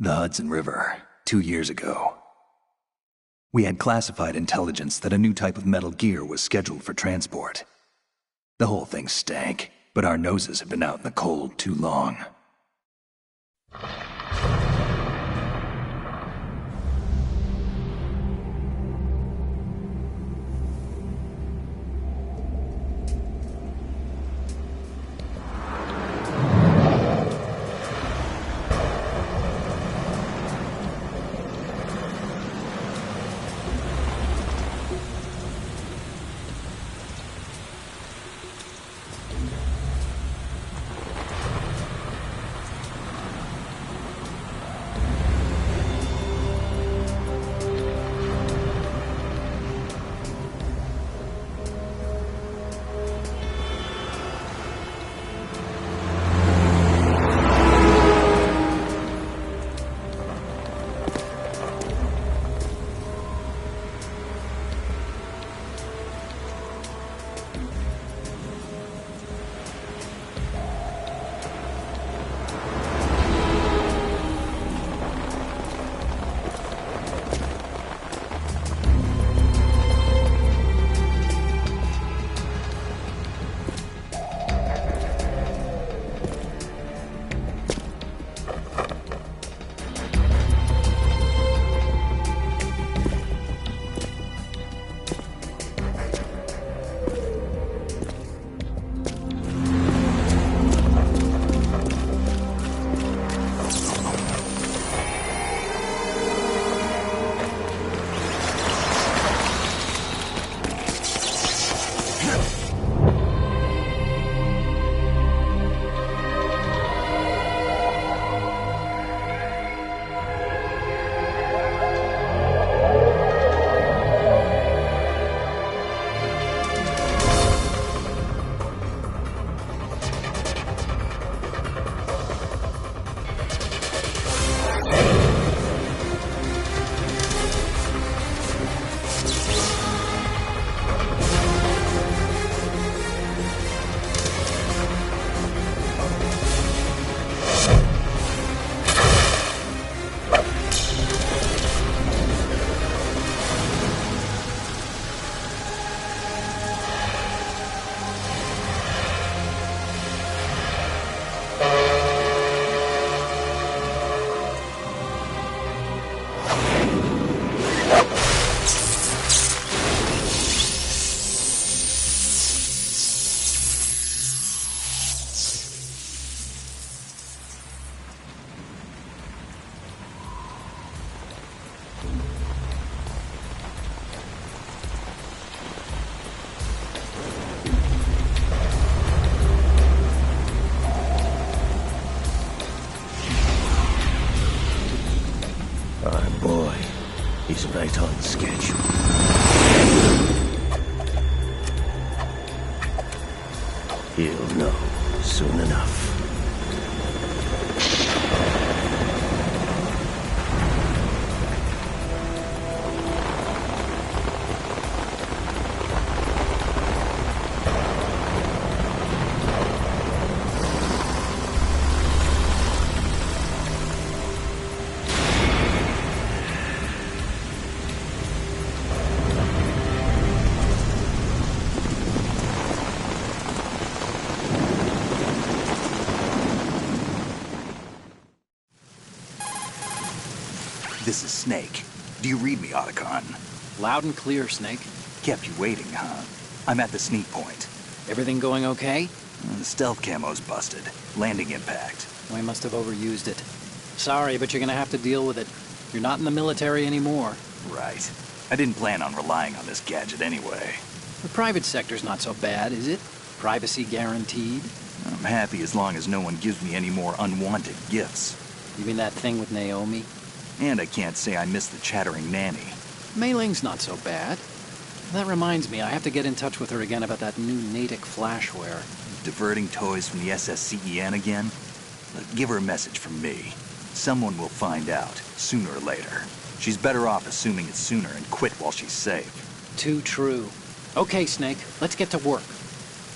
The Hudson River, 2 years ago. We had classified intelligence that a new type of metal gear was scheduled for transport. The whole thing stank, but our noses had been out in the cold too long. He's right on schedule. He'll know soon enough. This is Snake. Do you read me, Otacon? Loud and clear, Snake. Kept you waiting, huh? I'm at the sneak point. Everything going okay? The stealth camo's busted. Landing impact. We must have overused it. Sorry, but you're gonna have to deal with it. You're not in the military anymore. Right. I didn't plan on relying on this gadget anyway. The private sector's not so bad, is it? Privacy guaranteed? I'm happy as long as no one gives me any more unwanted gifts. You mean that thing with Naomi? And I can't say I miss the chattering nanny. Mei Ling's not so bad. That reminds me, I have to get in touch with her again about that new Natick flashware. Diverting toys from the SSCEN again? Look, give her a message from me. Someone will find out, sooner or later. She's better off assuming it sooner and quit while she's safe. Too true. Okay, Snake, let's get to work.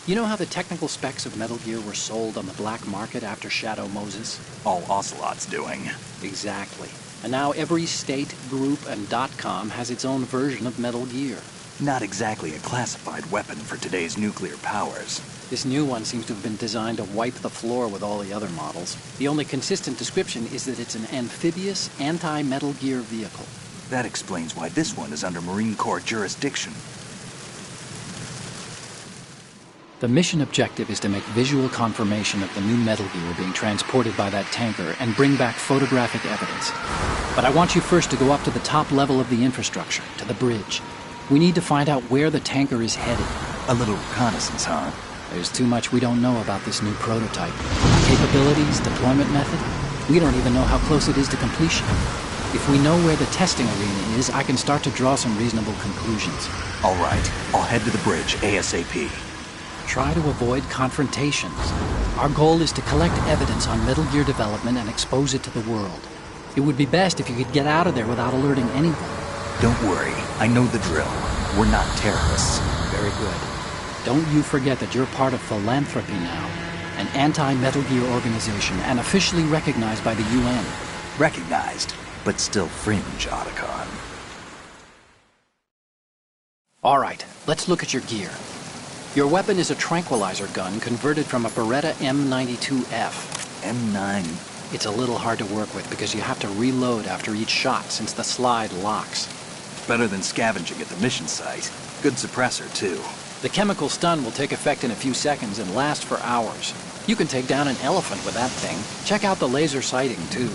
You know how the technical specs of Metal Gear were sold on the black market after Shadow Moses? All Ocelot's doing. Exactly. And now every state, group, and .com has its own version of Metal Gear. Not exactly a classified weapon for today's nuclear powers. This new one seems to have been designed to wipe the floor with all the other models. The only consistent description is that it's an amphibious, anti-Metal Gear vehicle. That explains why this one is under Marine Corps jurisdiction. The mission objective is to make visual confirmation of the new Metal Gear being transported by that tanker and bring back photographic evidence. But I want you first to go up to the top level of the infrastructure, to the bridge. We need to find out where the tanker is headed. A little reconnaissance, huh? There's too much we don't know about this new prototype. Capabilities, deployment method. We don't even know how close it is to completion. If we know where the testing arena is, I can start to draw some reasonable conclusions. All right, I'll head to the bridge ASAP. Try to avoid confrontations. Our goal is to collect evidence on Metal Gear development and expose it to the world. It would be best if you could get out of there without alerting anyone. Don't worry, I know the drill. We're not terrorists. Very good. Don't you forget that you're part of Philanthropy now, an anti-Metal Gear organization and officially recognized by the UN. Recognized, but still fringe, Otacon. All right, let's look at your gear. Your weapon is a tranquilizer gun converted from a Beretta M92F. M9. It's a little hard to work with because you have to reload after each shot since the slide locks. Better than scavenging at the mission site. Good suppressor, too. The chemical stun will take effect in a few seconds and last for hours. You can take down an elephant with that thing. Check out the laser sighting, too.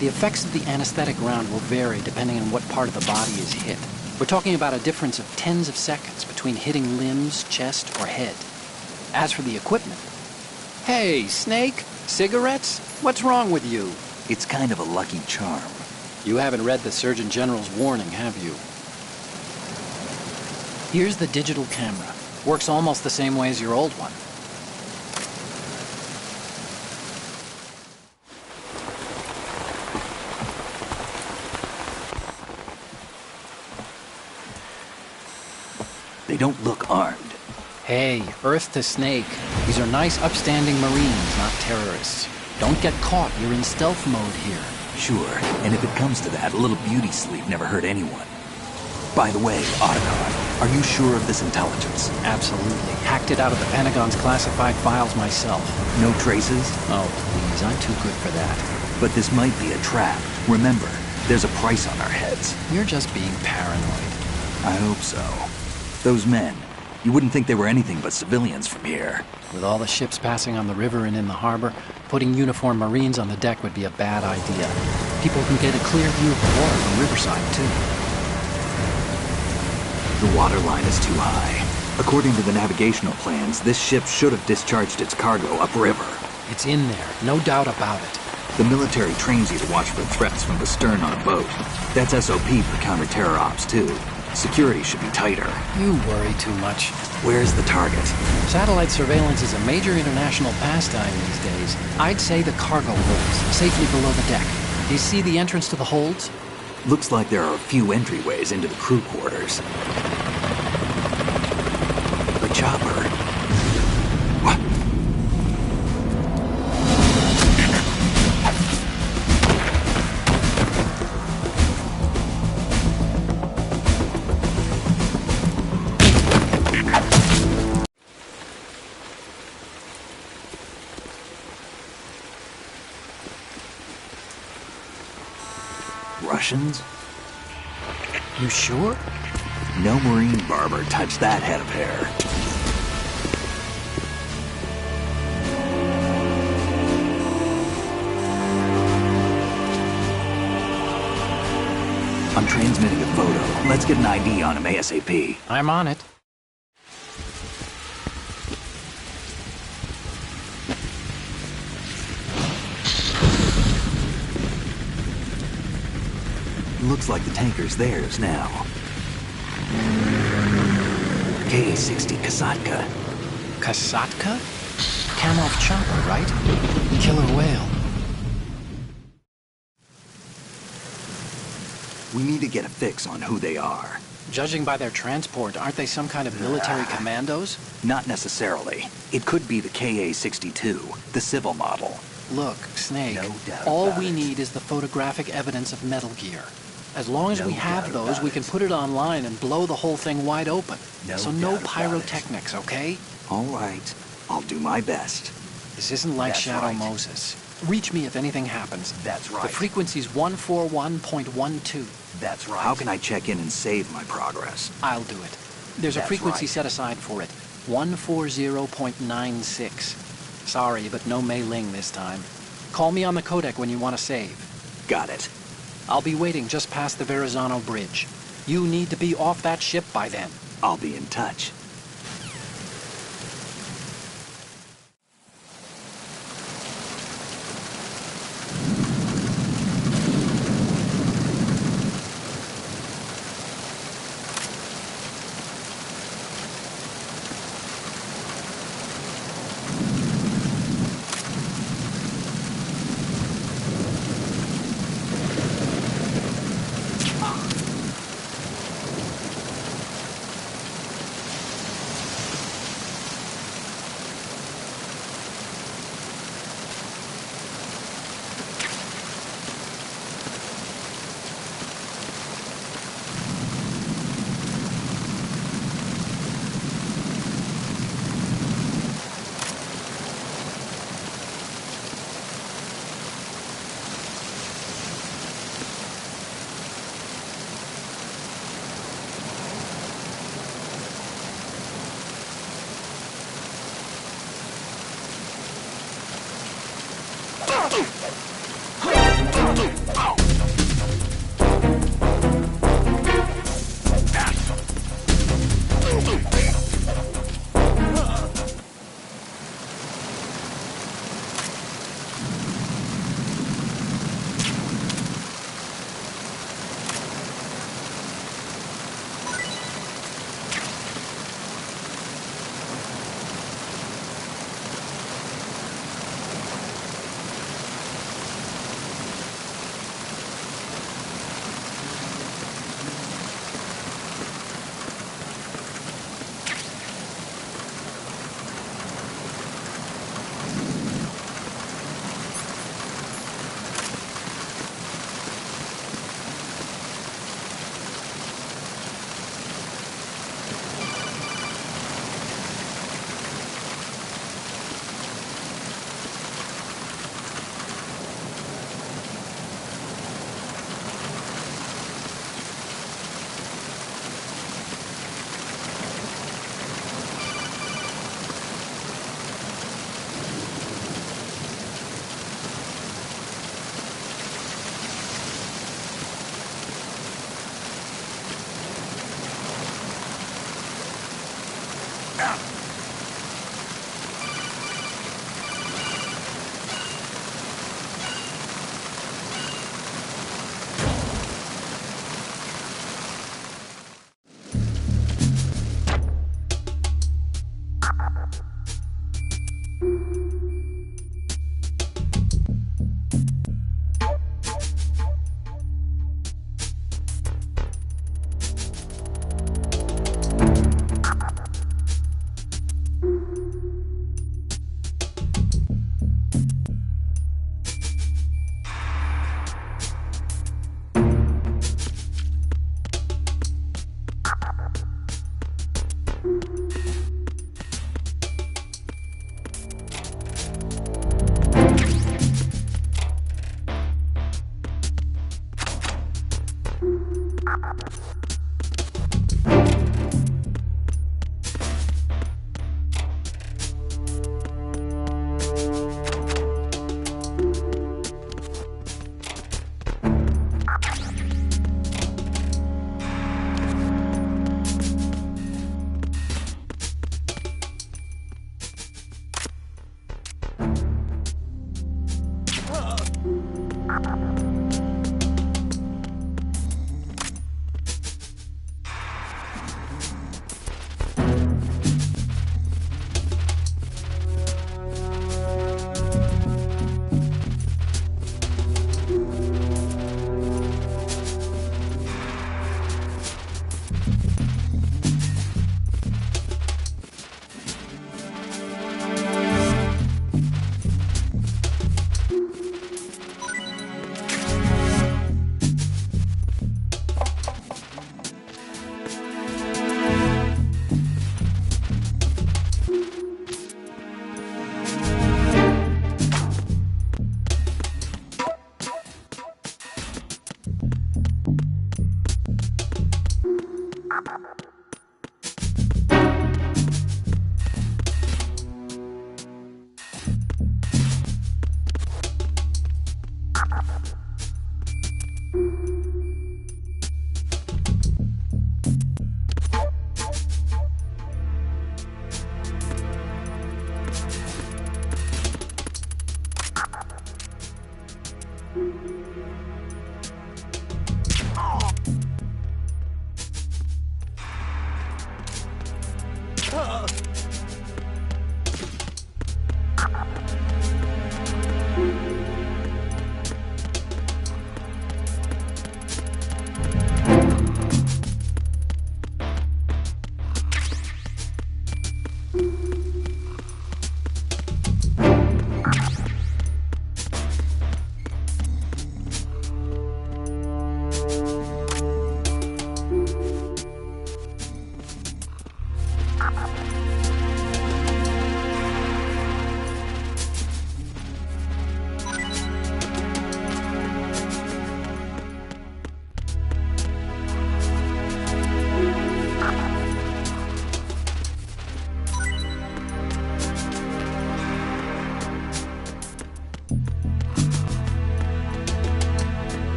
The effects of the anesthetic round will vary depending on what part of the body is hit. We're talking about a difference of tens of seconds between hitting limbs, chest, or head. As for the equipment... Hey, Snake? Cigarettes? What's wrong with you? It's kind of a lucky charm. You haven't read the Surgeon General's warning, have you? Here's the digital camera. Works almost the same way as your old one. They don't look armed. Hey, Earth to Snake. These are nice, upstanding Marines, not terrorists. Don't get caught. You're in stealth mode here. Sure, and if it comes to that, a little beauty sleep never hurt anyone. By the way, Otacon, are you sure of this intelligence? Absolutely. Hacked it out of the Pentagon's classified files myself. No traces? Oh, please, I'm too good for that. But this might be a trap. Remember, there's a price on our heads. You're just being paranoid. I hope so. Those men, you wouldn't think they were anything but civilians from here. With all the ships passing on the river and in the harbor, putting uniformed Marines on the deck would be a bad idea. People can get a clear view of the water from Riverside, too. The water line is too high. According to the navigational plans, this ship should have discharged its cargo upriver. It's in there, no doubt about it. The military trains you to watch for threats from the stern on a boat. That's SOP for counter-terror ops, too. Security should be tighter. You worry too much. Where's the target? Satellite surveillance is a major international pastime these days. I'd say the cargo holds, safely below the deck. Do you see the entrance to the holds? Looks like there are a few entryways into the crew quarters. The chopper. What? Russians? You sure? No Marine barber touched that head of hair. I'm transmitting a photo. Let's get an ID on him ASAP. I'm on it. Looks like the tanker's theirs now. Ka-60 Kasatka. Kasatka? Kamov chopper, right? Killer whale. We need to get a fix on who they are. Judging by their transport, aren't they some kind of military commandos? Not necessarily. It could be the KA-62, the civil model. Look, Snake, No doubt all about we it. need is the photographic evidence of Metal Gear. As long as No we have doubt those, about we can it. put it online and blow the whole thing wide open. No So no doubt about it. pyrotechnics, okay? All right. I'll do my best. This isn't like That's Shadow right. Moses. Reach me if anything happens. That's right. The frequency's 141.12. That's right. How can I check in and save my progress? I'll do it. There's a That's frequency right. set aside for it. 140.96. Sorry, but no Mei Ling this time. Call me on the codec when you want to save. Got it. I'll be waiting just past the Verrazano Bridge. You need to be off that ship by then. I'll be in touch.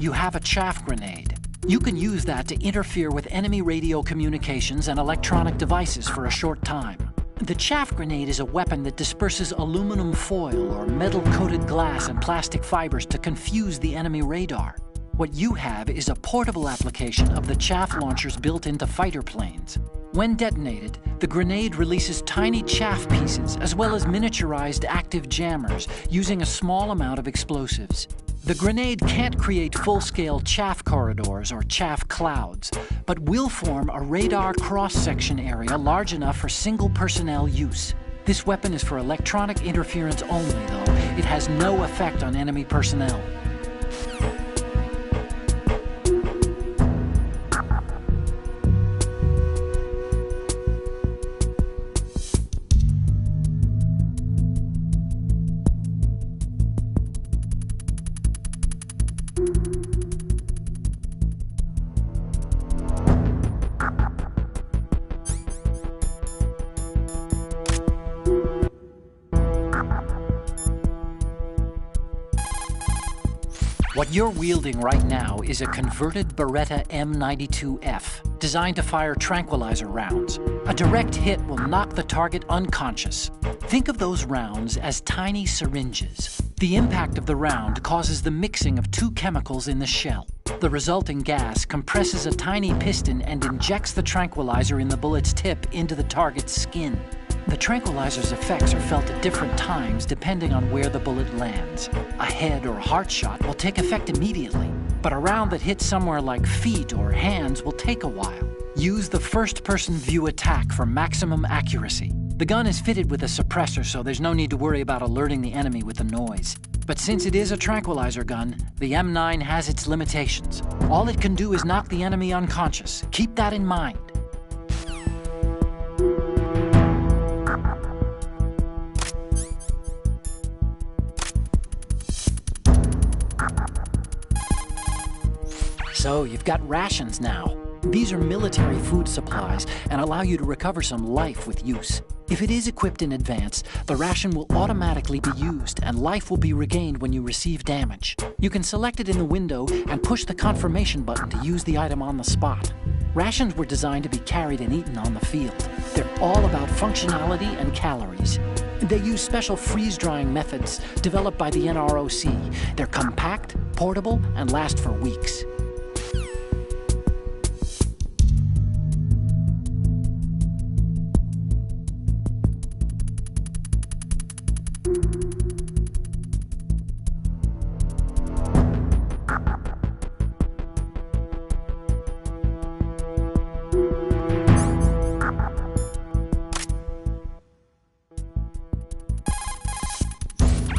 You have a chaff grenade. You can use that to interfere with enemy radio communications and electronic devices for a short time. The chaff grenade is a weapon that disperses aluminum foil or metal-coated glass and plastic fibers to confuse the enemy radar. What you have is a portable application of the chaff launchers built into fighter planes. When detonated, the grenade releases tiny chaff pieces as well as miniaturized active jammers using a small amount of explosives. The grenade can't create full-scale chaff corridors or chaff clouds, but will form a radar cross-section area large enough for single personnel use. This weapon is for electronic interference only, though. It has no effect on enemy personnel. What you're wielding right now is a converted Beretta M92F, designed to fire tranquilizer rounds. A direct hit will knock the target unconscious. Think of those rounds as tiny syringes. The impact of the round causes the mixing of two chemicals in the shell. The resulting gas compresses a tiny piston and injects the tranquilizer in the bullet's tip into the target's skin. The tranquilizer's effects are felt at different times depending on where the bullet lands. A head or heart shot will take effect immediately, but a round that hits somewhere like feet or hands will take a while. Use the first-person view attack for maximum accuracy. The gun is fitted with a suppressor, so there's no need to worry about alerting the enemy with the noise. But since it is a tranquilizer gun, the M9 has its limitations. All it can do is knock the enemy unconscious. Keep that in mind. So, you've got rations now. These are military food supplies and allow you to recover some life with use. If it is equipped in advance, the ration will automatically be used and life will be regained when you receive damage. You can select it in the window and push the confirmation button to use the item on the spot. Rations were designed to be carried and eaten on the field. They're all about functionality and calories. They use special freeze-drying methods developed by the NROC. They're compact, portable, and last for weeks.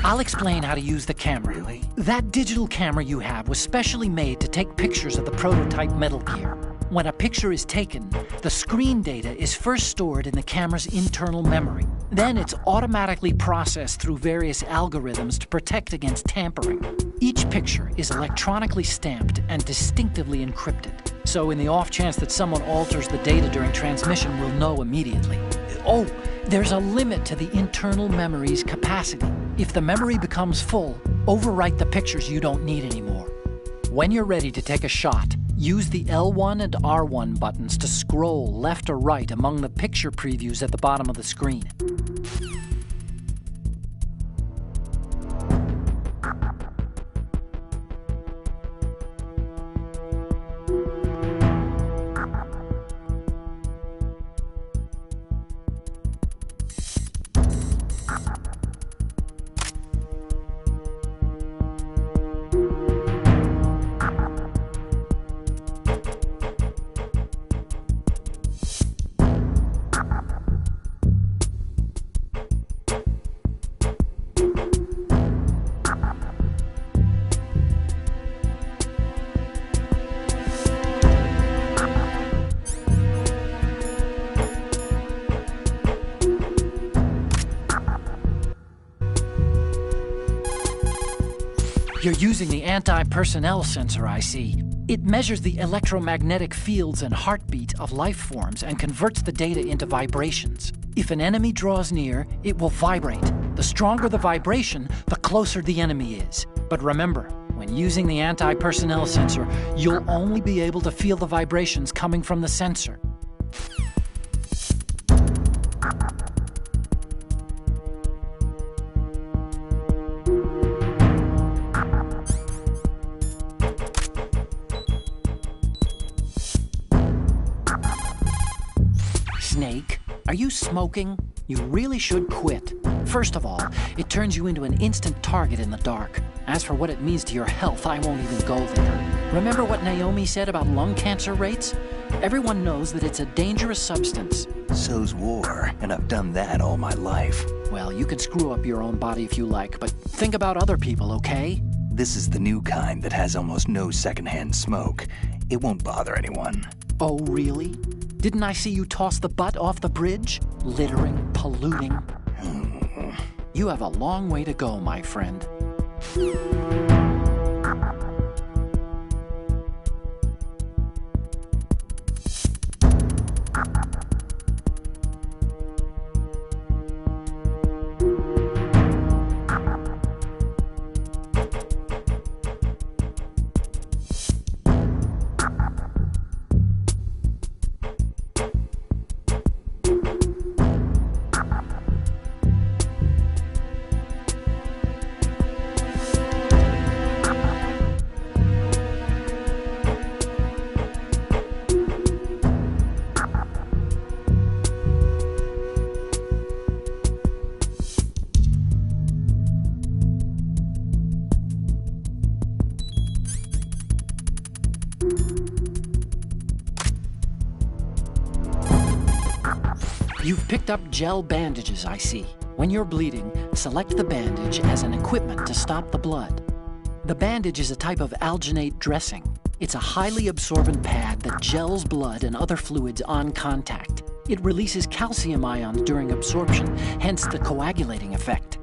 I'll explain how to use the camera. Really? That digital camera you have was specially made to take pictures of the prototype Metal Gear. When a picture is taken, the screen data is first stored in the camera's internal memory. Then it's automatically processed through various algorithms to protect against tampering. Each picture is electronically stamped and distinctively encrypted. So in the off chance that someone alters the data during transmission, we'll know immediately. Oh, there's a limit to the internal memory's capacity. If the memory becomes full, overwrite the pictures you don't need anymore. When you're ready to take a shot, use the L1 and R1 buttons to scroll left or right among the picture previews at the bottom of the screen. You're using the anti-personnel sensor, I see. It measures the electromagnetic fields and heartbeat of life forms and converts the data into vibrations. If an enemy draws near, it will vibrate. The stronger the vibration, the closer the enemy is. But remember, when using the anti-personnel sensor, you'll only be able to feel the vibrations coming from the sensor. Snake, are you smoking? You really should quit. First of all, it turns you into an instant target in the dark. As for what it means to your health, I won't even go there. Remember what Naomi said about lung cancer rates? Everyone knows that it's a dangerous substance. So's war, and I've done that all my life. Well, you can screw up your own body if you like, but think about other people, okay? This is the new kind that has almost no secondhand smoke. It won't bother anyone. Oh, really? Didn't I see you toss the butt off the bridge? Littering, polluting. You have a long way to go, my friend. You've picked up gel bandages, I see. When you're bleeding, select the bandage as an equipment to stop the blood. The bandage is a type of alginate dressing. It's a highly absorbent pad that gels blood and other fluids on contact. It releases calcium ions during absorption, hence the coagulating effect.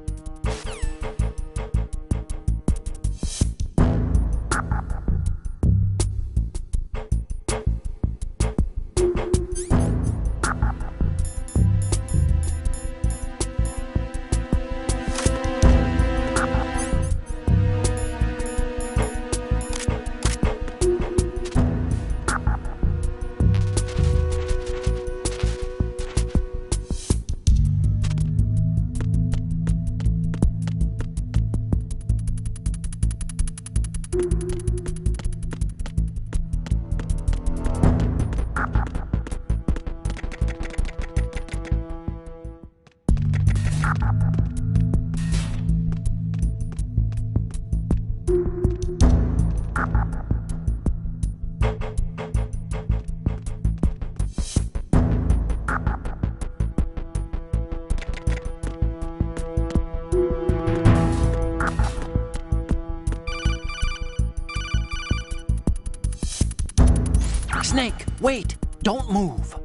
Snake, wait! Don't move!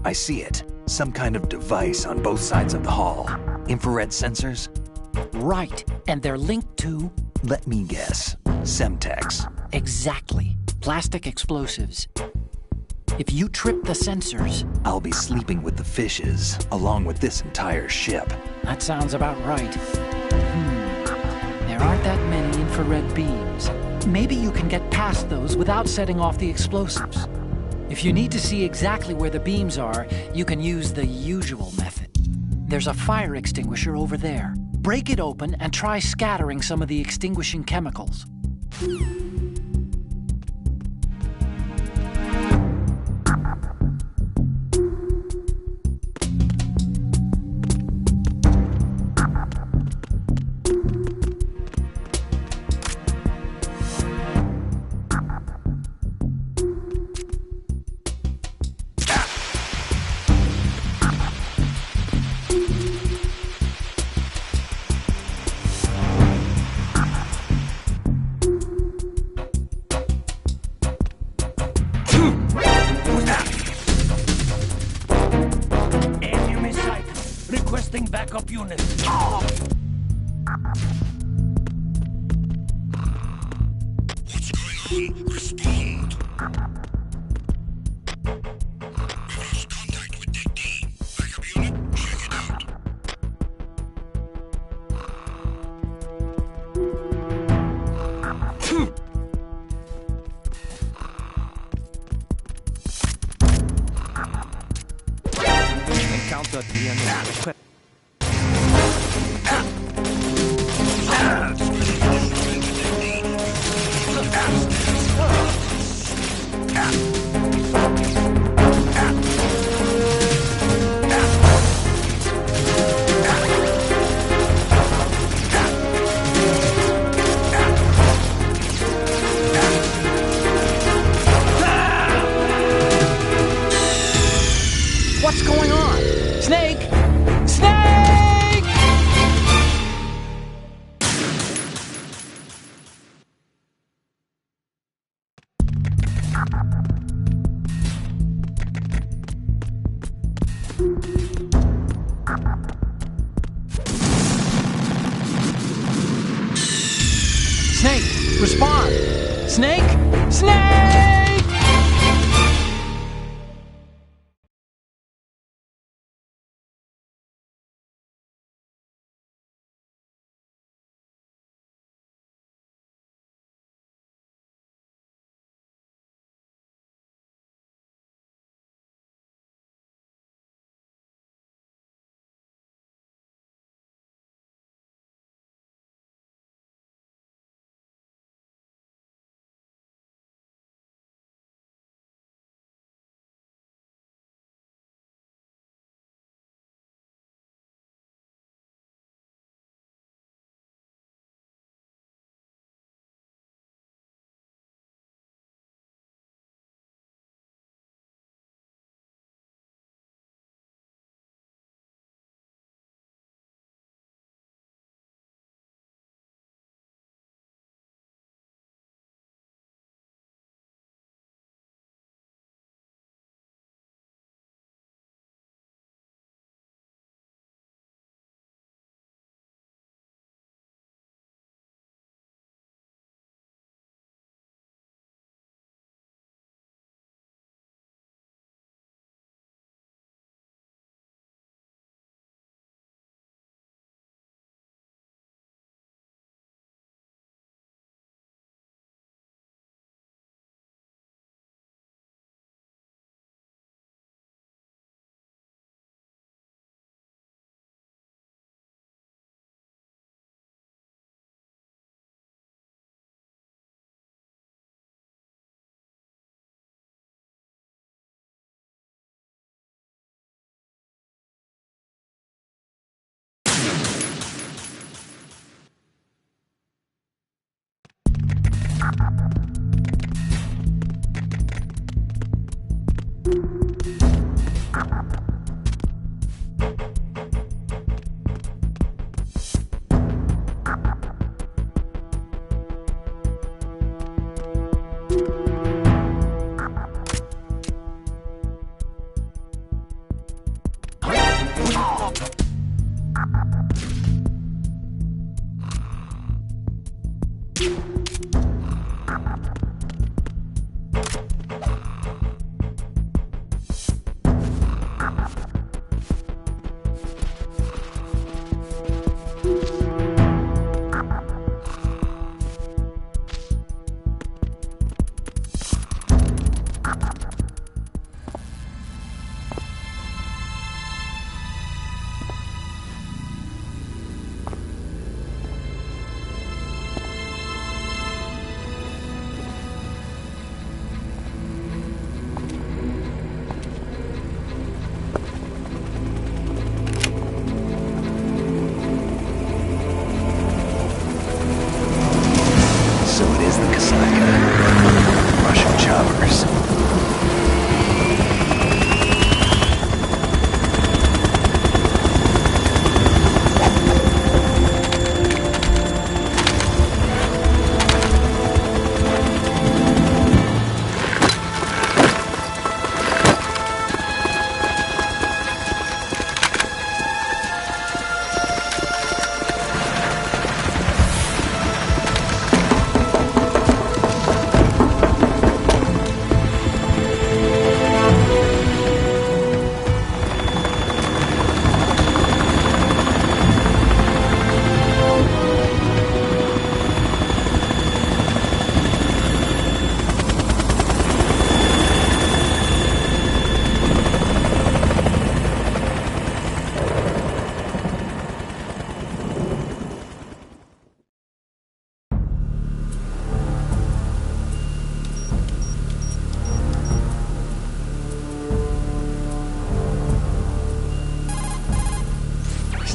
I see it. Some kind of device on both sides of the hall. Infrared sensors? Right, and they're linked to... Let me guess. Semtex. Exactly. Plastic explosives. If you trip the sensors... I'll be sleeping with the fishes, along with this entire ship. That sounds about right. There aren't that many infrared beams. Maybe you can get past those without setting off the explosives. If you need to see exactly where the beams are, you can use the usual method. There's a fire extinguisher over there. Break it open and try scattering some of the extinguishing chemicals. Requesting backup units. What's going on? Respond. We've lost contact with Deck D. Backup unit, check it out. Encounter the enemy. What's going on? Snake! Snake! Snake, respond! Snake! Snake!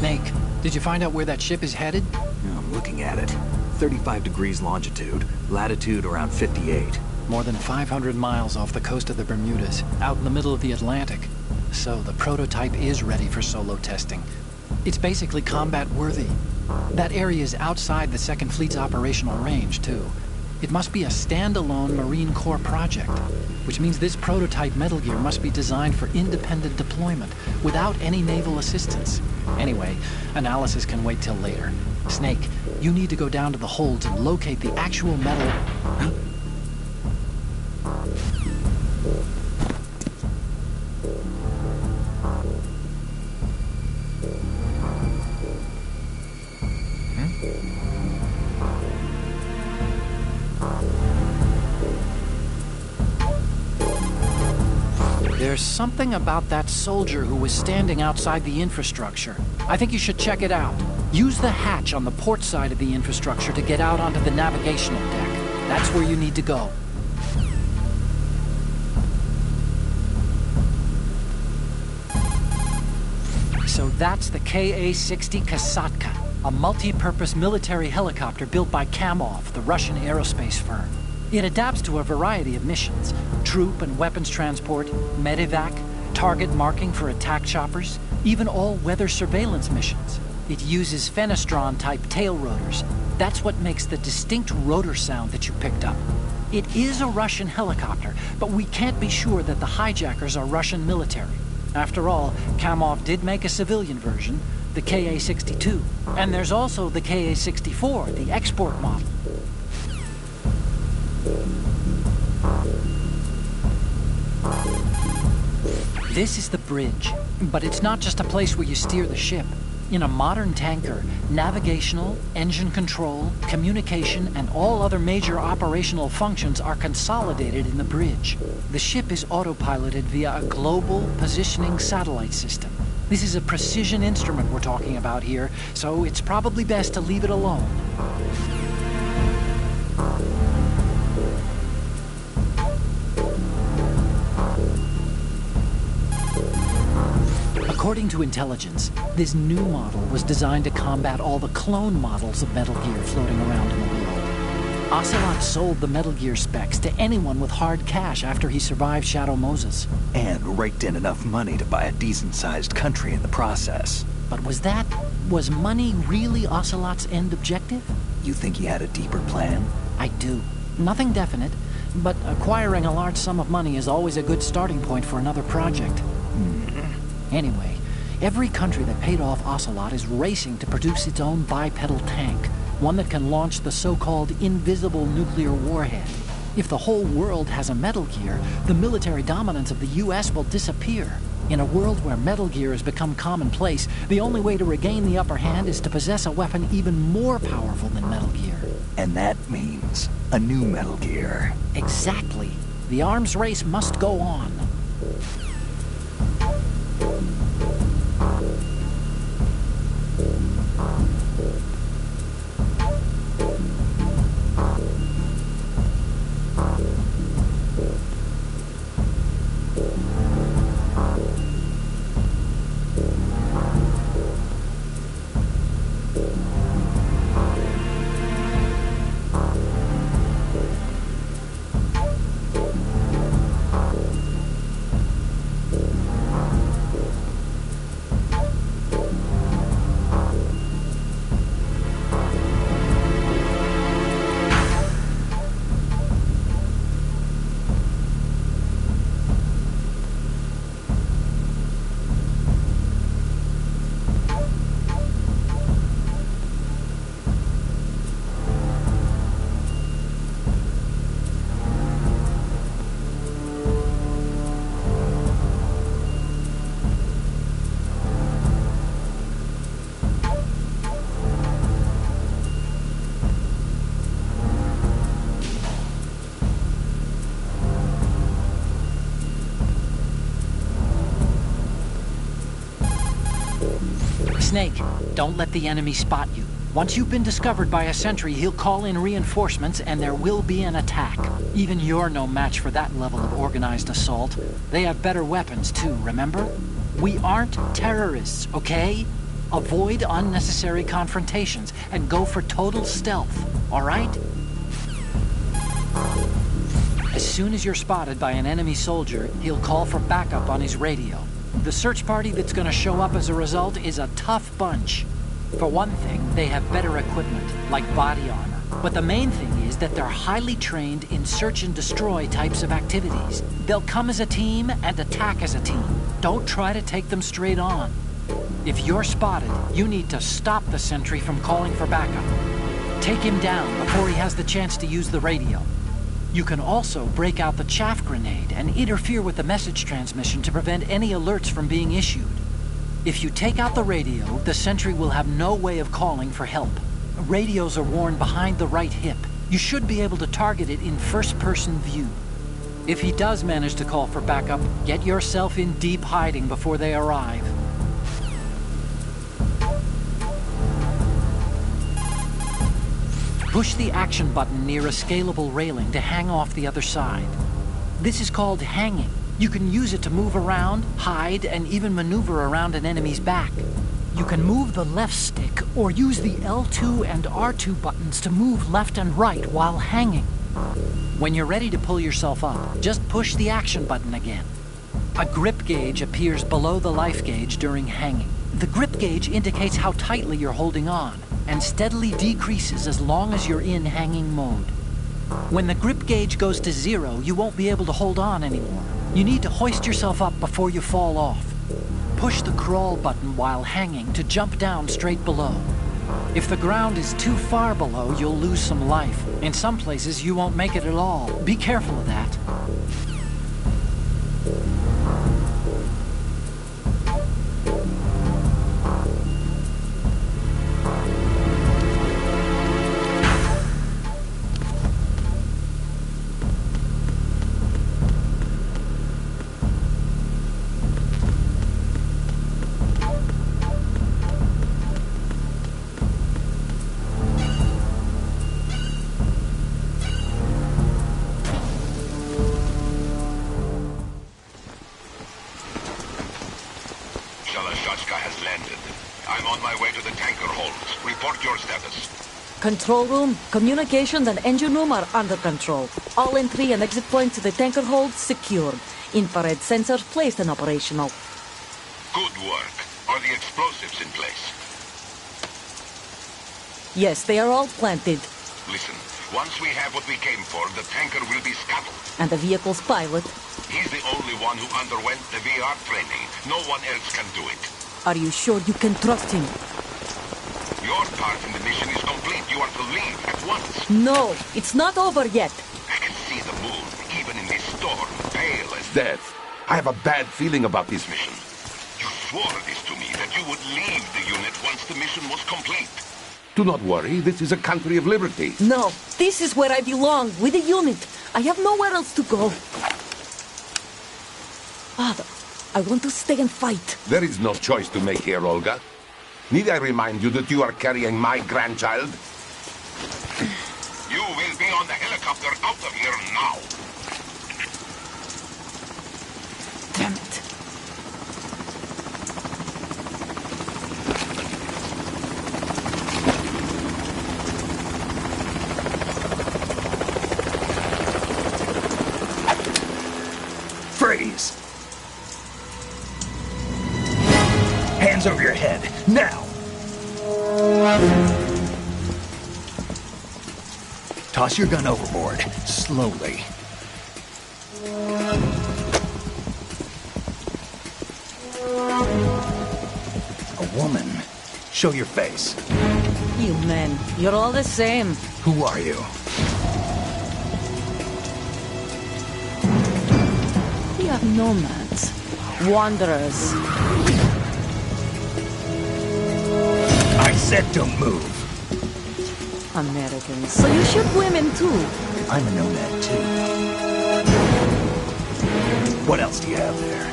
Snake, did you find out where that ship is headed? Yeah, I'm looking at it. 35 degrees longitude, latitude around 58. More than 500 miles off the coast of the Bermudas, out in the middle of the Atlantic. So the prototype is ready for solo testing. It's basically combat-worthy. That area is outside the Second Fleet's operational range, too. It must be a standalone Marine Corps project, which means this prototype Metal Gear must be designed for independent deployment, without any naval assistance. Anyway, analysis can wait till later. Snake, you need to go down to the holds and locate the actual metal... Huh? There's something about that soldier who was standing outside the infrastructure. I think you should check it out. Use the hatch on the port side of the infrastructure to get out onto the navigational deck. That's where you need to go. So that's the Ka-60 Kasatka, a multi-purpose military helicopter built by Kamov, the Russian aerospace firm. It adapts to a variety of missions: troop and weapons transport, medevac, target marking for attack choppers, even all-weather surveillance missions. It uses Fenestron-type tail rotors. That's what makes the distinct rotor sound that you picked up. It is a Russian helicopter, but we can't be sure that the hijackers are Russian military. After all, Kamov did make a civilian version, the Ka-62. And there's also the Ka-64, the export model. This is the bridge, but it's not just a place where you steer the ship. In a modern tanker, navigational, engine control, communication, and all other major operational functions are consolidated in the bridge. The ship is autopiloted via a global positioning satellite system. This is a precision instrument we're talking about here, so it's probably best to leave it alone. According to intelligence, this new model was designed to combat all the clone models of Metal Gear floating around in the world. Ocelot sold the Metal Gear specs to anyone with hard cash after he survived Shadow Moses. And raked in enough money to buy a decent-sized country in the process. But was money really Ocelot's end objective? You think he had a deeper plan? I do. Nothing definite, but acquiring a large sum of money is always a good starting point for another project. Anyway, every country that paid off Ocelot is racing to produce its own bipedal tank, one that can launch the so-called invisible nuclear warhead. If the whole world has a Metal Gear, the military dominance of the US will disappear. In a world where Metal Gear has become commonplace, the only way to regain the upper hand is to possess a weapon even more powerful than Metal Gear. And that means a new Metal Gear. Exactly. The arms race must go on. Snake, don't let the enemy spot you. Once you've been discovered by a sentry, he'll call in reinforcements and there will be an attack. Even you're no match for that level of organized assault. They have better weapons too, remember? We aren't terrorists, okay? Avoid unnecessary confrontations and go for total stealth, all right? As soon as you're spotted by an enemy soldier, he'll call for backup on his radio. The search party that's gonna show up as a result is a tough bunch. For one thing, they have better equipment, like body armor. But the main thing is that they're highly trained in search and destroy types of activities. They'll come as a team and attack as a team. Don't try to take them straight on. If you're spotted, you need to stop the sentry from calling for backup. Take him down before he has the chance to use the radio. You can also break out the chaff grenade and interfere with the message transmission to prevent any alerts from being issued. If you take out the radio, the sentry will have no way of calling for help. Radios are worn behind the right hip. You should be able to target it in first-person view. If he does manage to call for backup, get yourself in deep hiding before they arrive. Push the action button near a scalable railing to hang off the other side. This is called hanging. You can use it to move around, hide, and even maneuver around an enemy's back. You can move the left stick or use the L2 and R2 buttons to move left and right while hanging. When you're ready to pull yourself up, just push the action button again. A grip gauge appears below the life gauge during hanging. The grip gauge indicates how tightly you're holding on, and steadily decreases as long as you're in hanging mode. When the grip gauge goes to 0, you won't be able to hold on anymore. You need to hoist yourself up before you fall off. Push the crawl button while hanging to jump down straight below. If the ground is too far below, you'll lose some life. In some places, you won't make it at all. Be careful of that. Has landed. I'm on my way to the tanker holds. Report your status. Control room, communications, and engine room are under control. All entry and exit points to the tanker hold secured. Infrared sensors placed and operational. Good work. Are the explosives in place? Yes, they are all planted. Listen, once we have what we came for, the tanker will be scuttled. And the vehicle's pilot. He's the only one who underwent the VR training. No one else can do it. Are you sure you can trust him? Your part in the mission is complete. You are to leave at once. No, it's not over yet. I can see the moon, even in this storm, pale as death. I have a bad feeling about this mission. You swore this to me, that you would leave the unit once the mission was complete. Do not worry, this is a country of liberty. No, this is where I belong, with the unit. I have nowhere else to go. Father, I want to stay and fight. There is no choice to make here, Olga. Need I remind you that you are carrying my grandchild? You will be on the helicopter out of here now. Damn it. Freeze! Hands over your head, now! Toss your gun overboard, slowly. A woman. Show your face. You men, you're all the same. Who are you? We are nomads. Wanderers. I said don't move. Americans. So you shoot women too. I'm a nomad too. What else do you have there?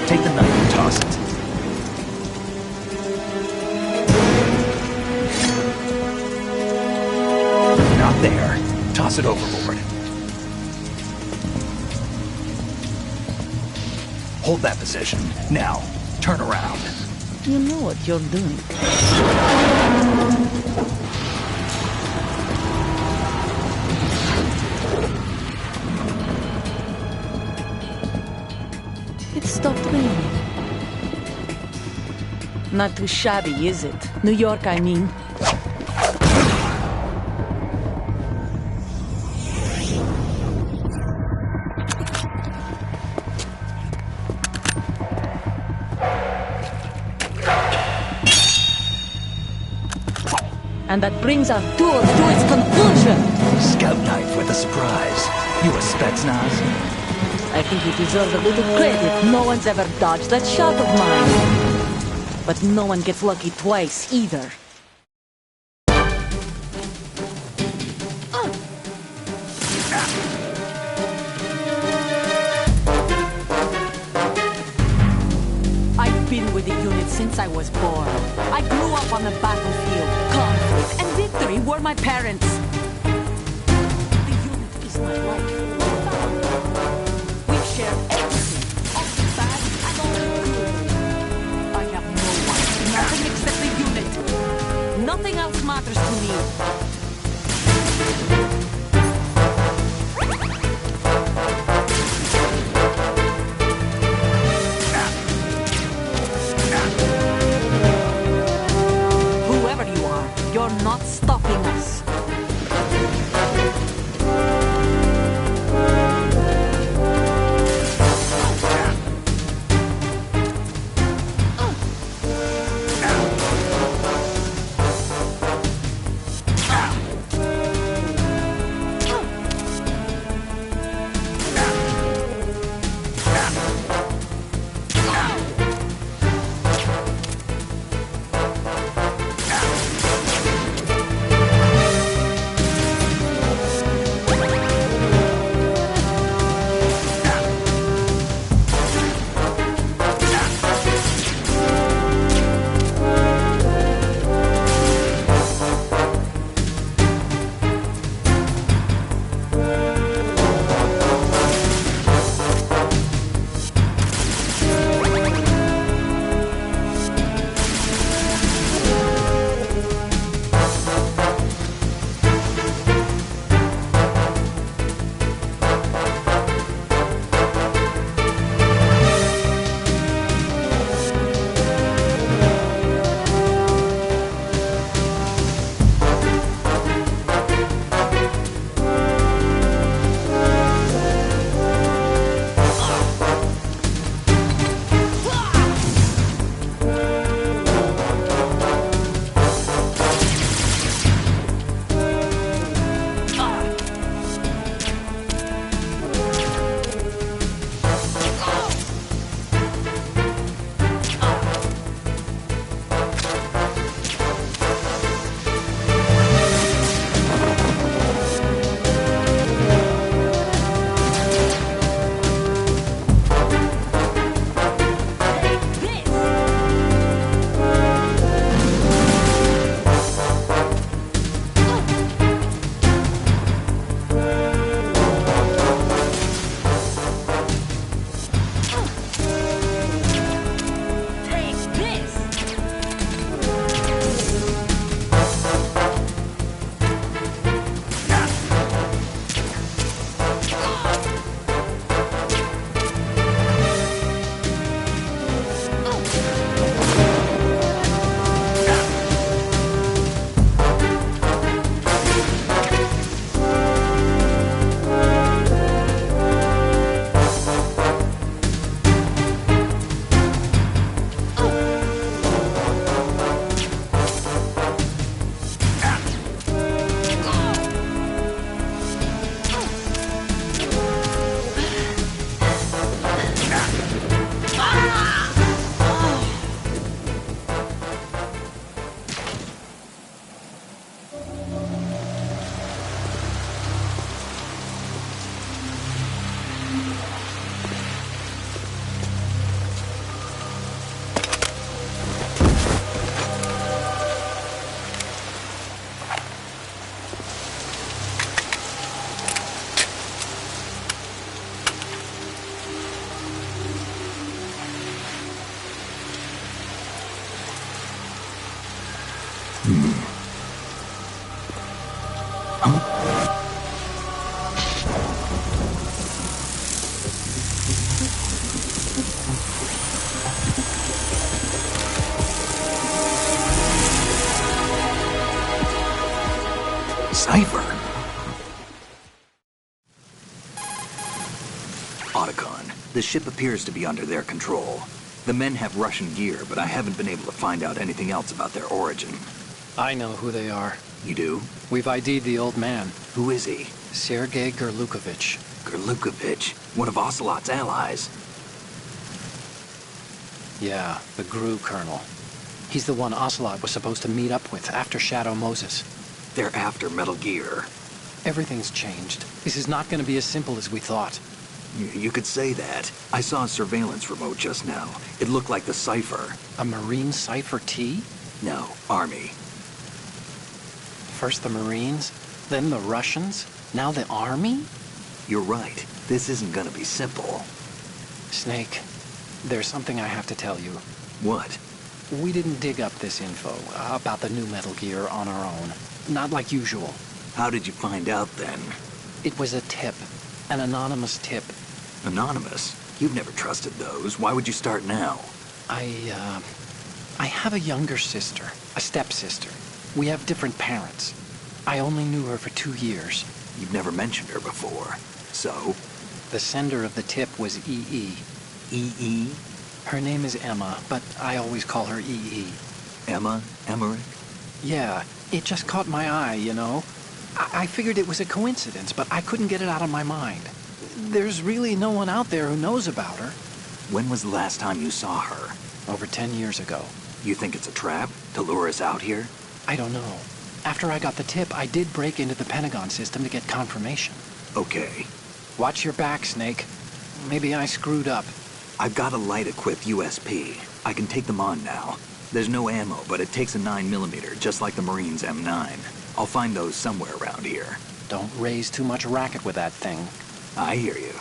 Take the knife and toss it. Not there. Toss it overboard. Hold that position. Now, turn around. You know what you're doing. It stopped raining. Not too shabby, is it? New York, I mean. And that brings our tour to its conclusion. Scout knife with a surprise. You a Spetsnaz? I think you deserve a little credit. No one's ever dodged that shot of mine. But no one gets lucky twice, either. I've been with the unit since I was born. I grew up on the battlefield. Conflict and victory were my parents. The unit is my life. We've shared everything, all the bad and all the good. I have no one, nothing except the unit. Nothing else matters to me. Whoever you are, you're not stopping us. Cipher. Otacon, the ship appears to be under their control. The men have Russian gear, but I haven't been able to find out anything else about their origin. I know who they are. You do? We've ID'd the old man, Who is he? Sergei Gerlukovich. Gerlukovich, one of Ocelot's allies. Yeah, the GRU colonel. He's the one Ocelot was supposed to meet up with after Shadow Moses. They're after Metal Gear. Everything's changed. This is not going to be as simple as we thought. You could say that. I saw a surveillance remote just now. It looked like the Cipher. A Marine Cipher T? No, Army. First the Marines, then the Russians, now the Army? You're right. This isn't gonna be simple. Snake, there's something I have to tell you. What? We didn't dig up this info about the new Metal Gear on our own. Not like usual. How did you find out then? It was a tip. An anonymous tip. Anonymous? You've never trusted those. Why would you start now? I have a younger sister, a stepsister. We have different parents. I only knew her for 2 years. You've never mentioned her before. So? The sender of the tip was EE. EE? Her name is Emma, but I always call her EE. Emma? Emmerich? Yeah, it just caught my eye, you know? I figured it was a coincidence, but I couldn't get it out of my mind. There's really no one out there who knows about her. When was the last time you saw her? Over 10 years ago. You think it's a trap? To lure us out here? I don't know. After I got the tip, I did break into the Pentagon system to get confirmation. Okay. Watch your back, Snake. Maybe I screwed up. I've got a light-equipped USP. I can take them on now. There's no ammo, but it takes a 9mm, just like the Marines' M9. I'll find those somewhere around here. Don't raise too much racket with that thing. I hear you.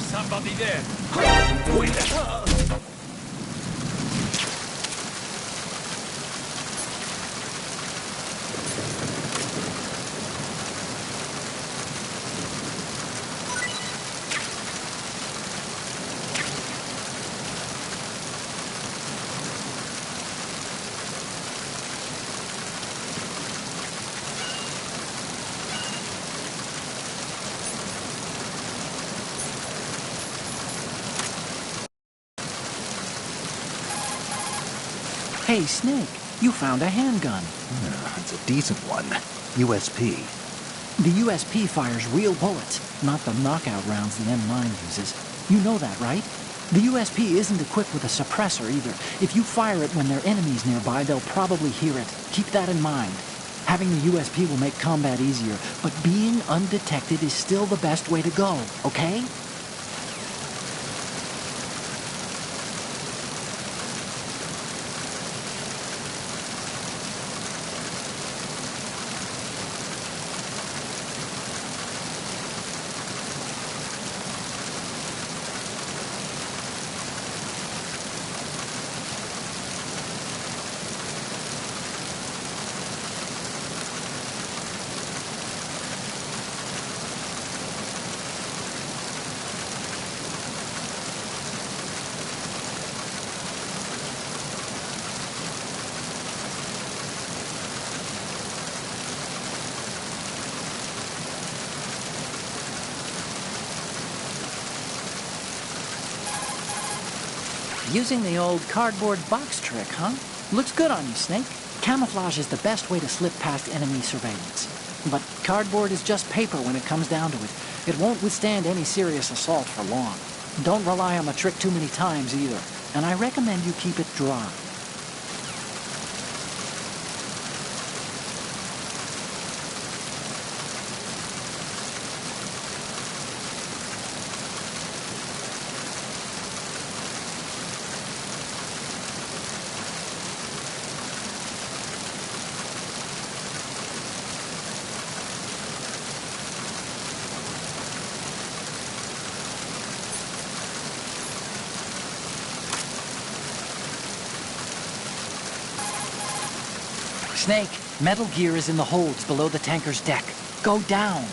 Somebody there. Hey, Snake, you found a handgun. It's a decent one. USP. The USP fires real bullets, not the knockout rounds the M9 uses. You know that, right? The USP isn't equipped with a suppressor either. If you fire it when there are enemies nearby, they'll probably hear it. Keep that in mind. Having the USP will make combat easier, but being undetected is still the best way to go, okay? Using the old cardboard box trick, huh? Looks good on you, Snake. Camouflage is the best way to slip past enemy surveillance. But cardboard is just paper when it comes down to it. It won't withstand any serious assault for long. Don't rely on the trick too many times either. And I recommend you keep it dry. Snake, Metal Gear is in the holds below the tanker's deck. Go down.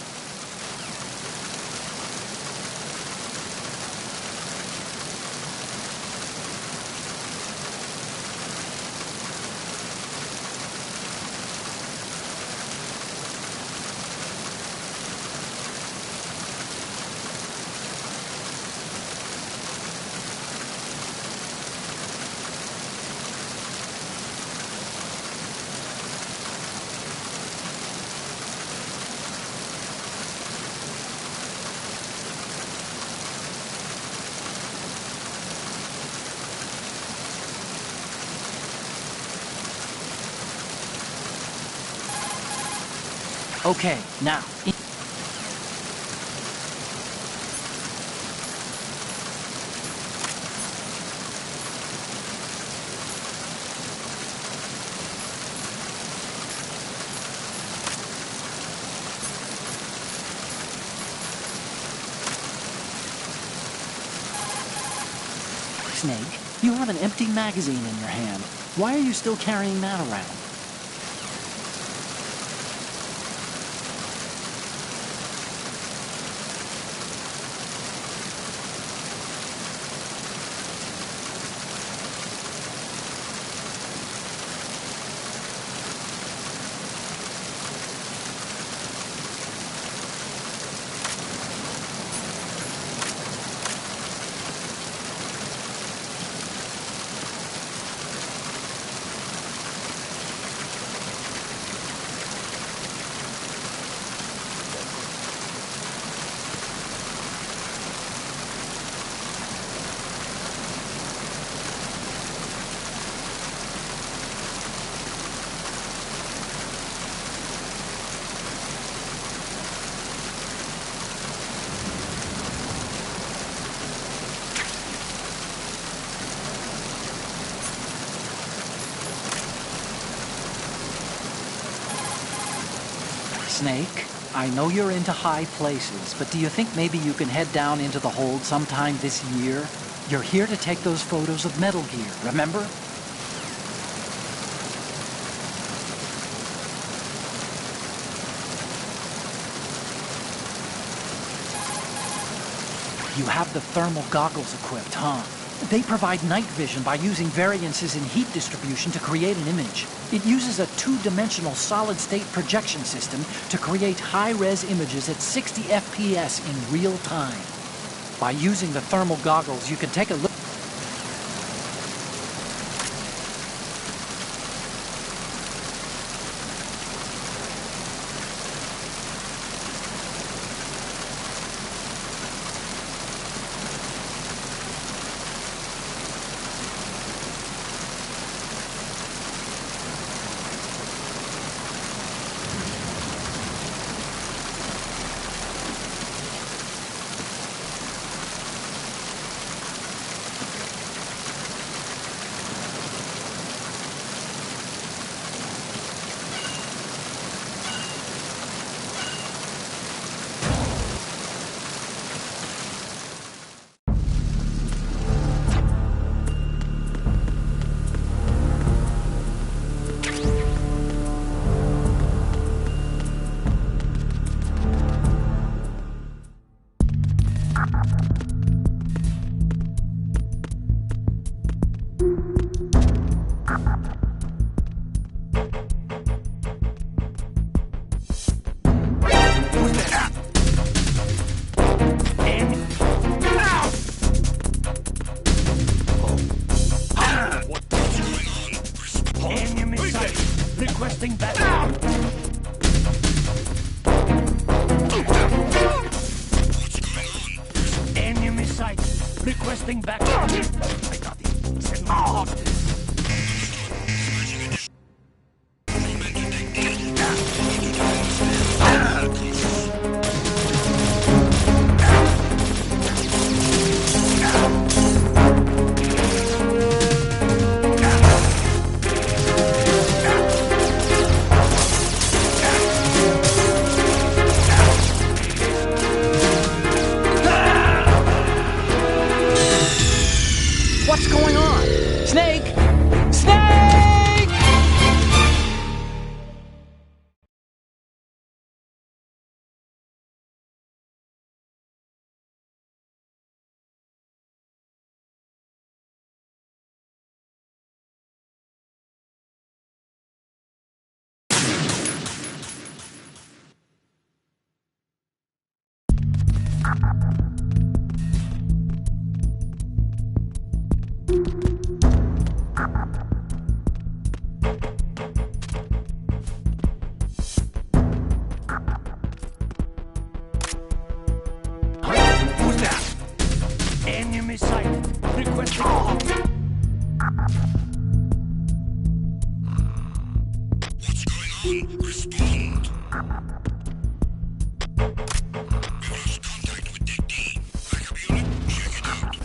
Okay, now. Snake, you have an empty magazine in your hand. Why are you still carrying that around? Snake, I know you're into high places, but do you think maybe you can head down into the hold sometime this year? You're here to take those photos of Metal Gear, remember? You have the thermal goggles equipped, huh? They provide night vision by using variances in heat distribution to create an image. It uses a two-dimensional solid-state projection system to create high-res images at 60 FPS in real time. By using the thermal goggles, you can take a look. Requesting backup. I got it. Send me out. What's going on? Snake! Snake! Who's that? Enemy sighted. Requesting What's going on? Respond. We've lost contact with Deck D. Backup unit, check it out.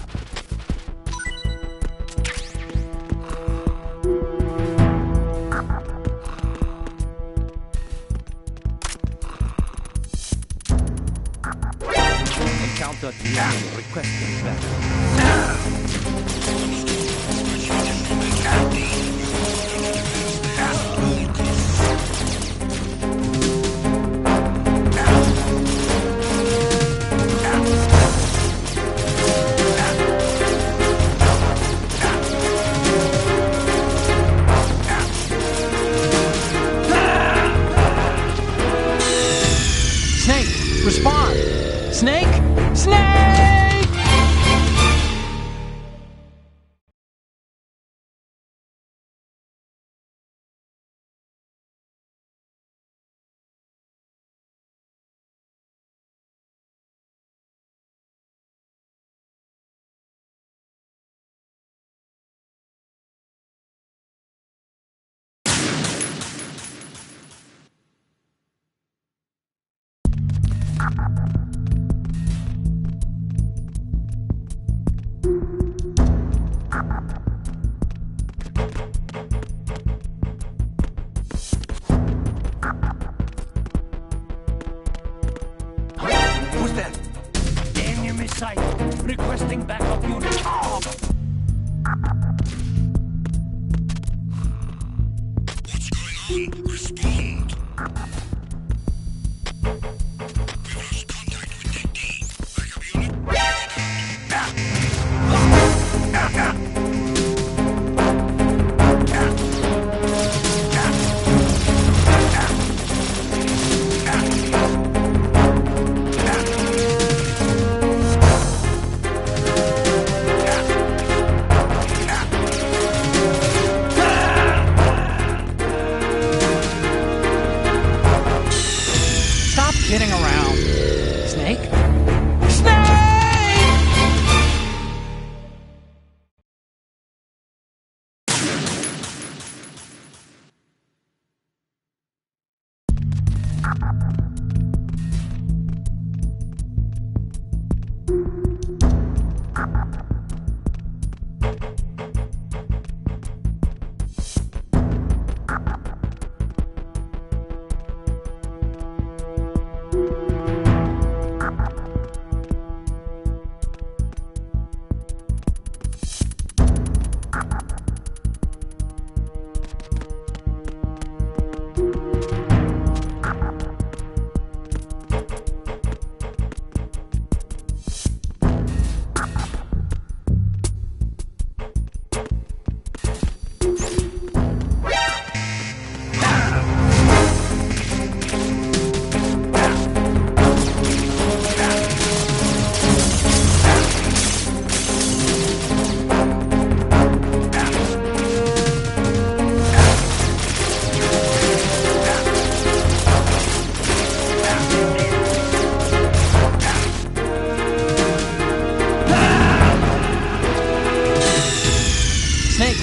encounter the enemy. Requesting backup. Snake, respond! Snake! Snake! Who's that? Enemy sighted. Requesting backup unit. What's going on? Respond. We've lost contact with Deck D. Backup unit, check it out.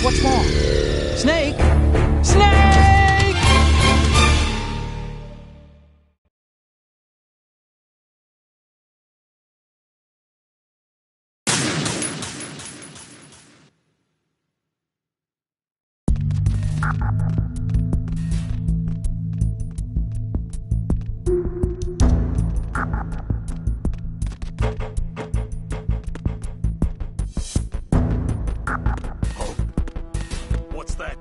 what's wrong? Snake? Snake! What's that?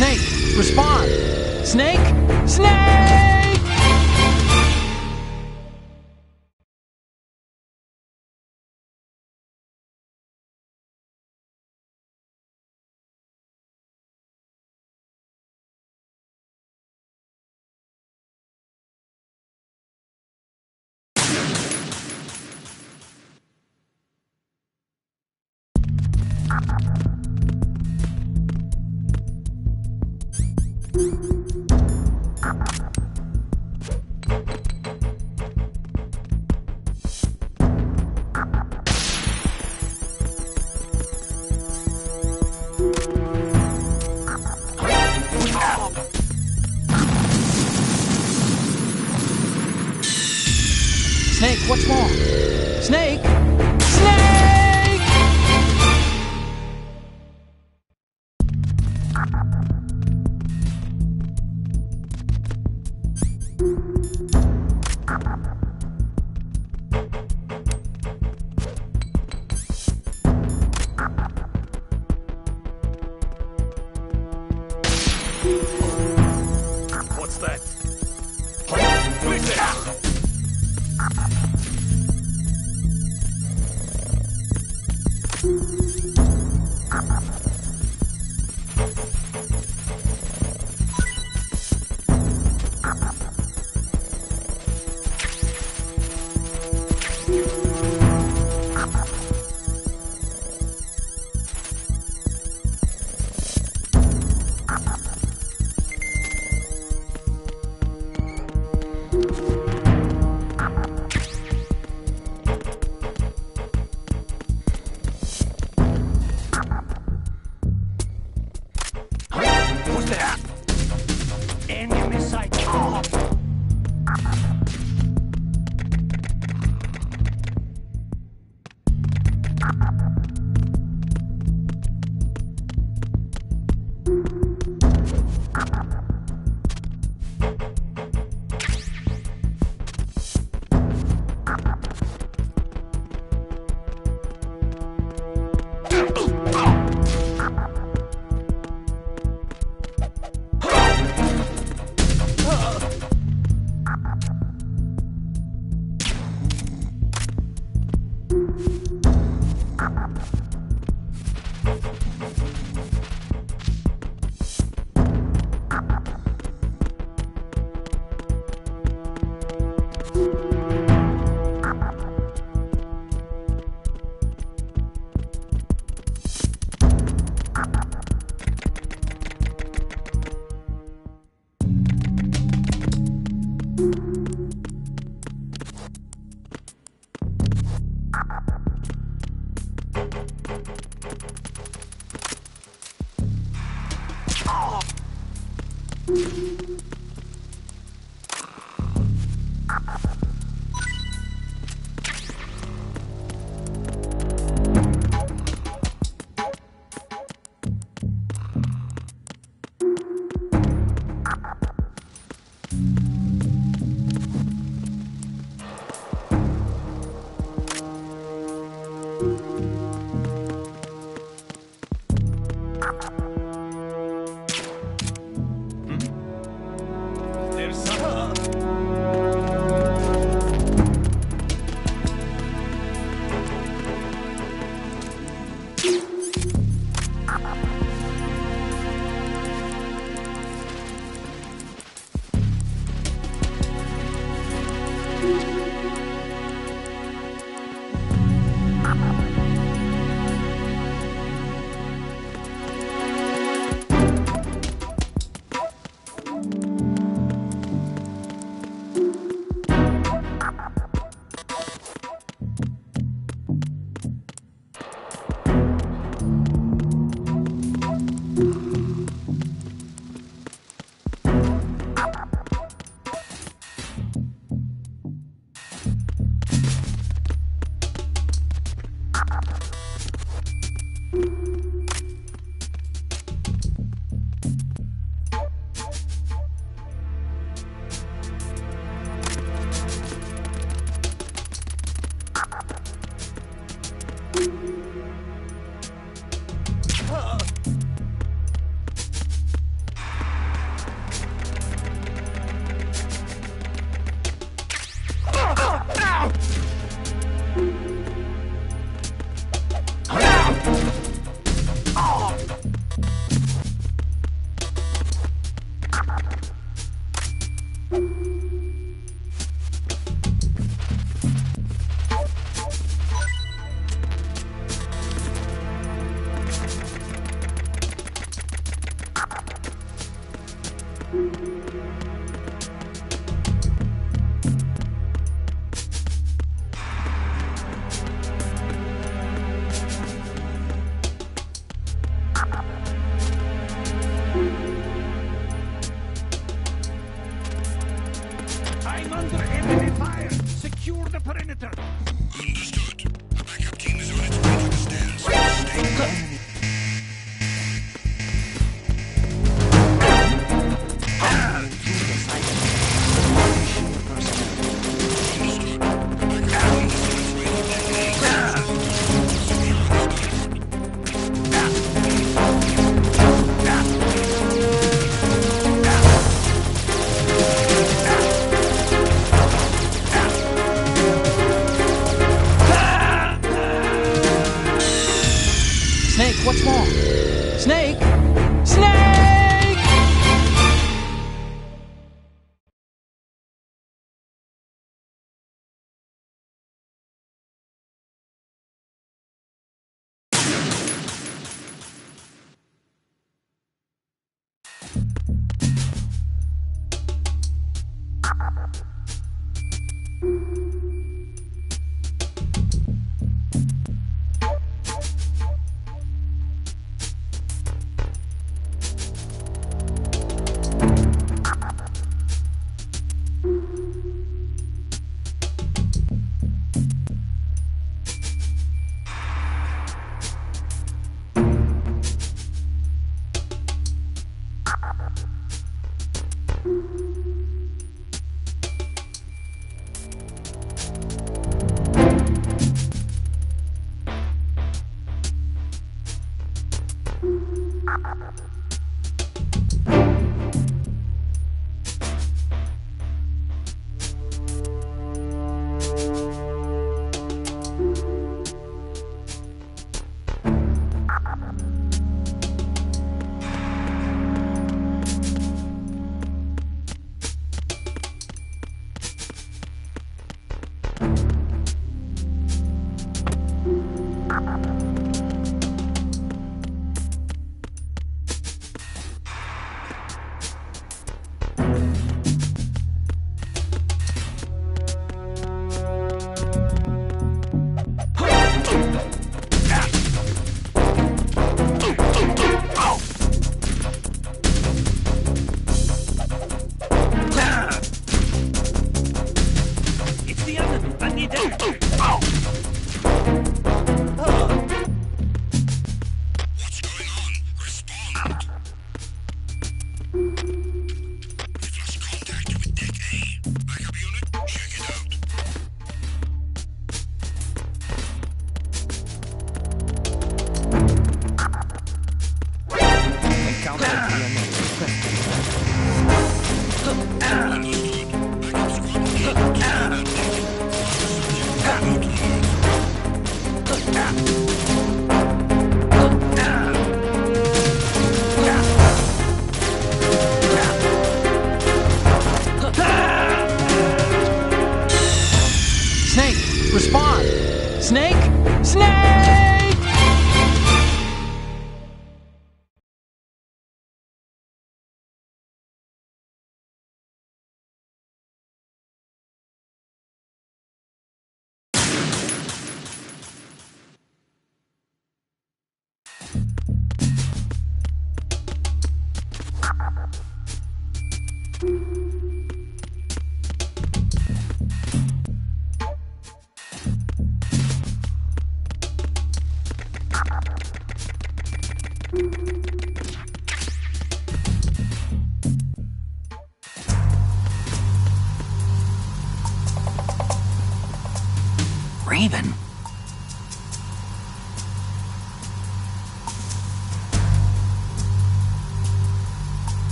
Snake, respond! Snake? Snake! Snake, what's wrong? Snake? Snake! What's that? Who's there? Enemy sight. I'm under enemy fire. Secure the perimeter. Understood. A backup team is on its way to the stairs. Stay calm. Snake, what's wrong? Snake! Snake! It's the enemy. I need help. What's going on? Respond. We've lost contact with Deck A. Backup unit, check it out. Encounter DNA. Understood. Backup squad team, keep an Snake, respond! Snake! Snake! Raven?